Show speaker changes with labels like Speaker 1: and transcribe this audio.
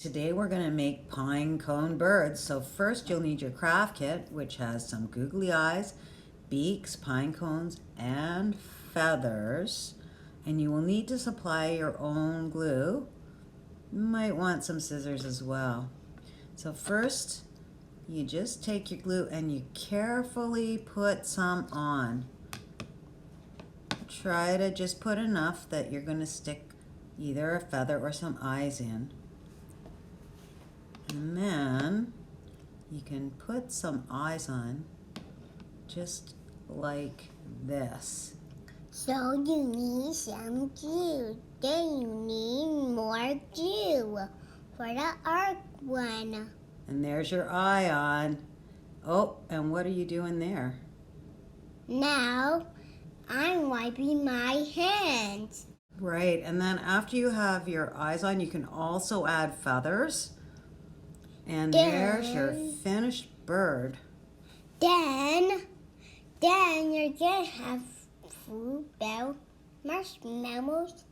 Speaker 1: Today we're going to make pine cone birds. So first you'll need your craft kit, which has some googly eyes, beaks, pine cones, and feathers. And you will need to supply your own glue. You might want some scissors as well. So first you just take your glue and you carefully put some on. Try to just put enough that you're going to stick either a feather or some eyes in. And then you can put some eyes on, just like this.
Speaker 2: So you need some glue. Then you need more glue for the arc one.
Speaker 1: And there's your eye on. Oh, and what are you doing there?
Speaker 2: Now I'm wiping my hands.
Speaker 1: Right, and then after you have your eyes on, you can also add feathers. And there's your finished bird.
Speaker 2: Then you're gonna have fruit bell marshmallows.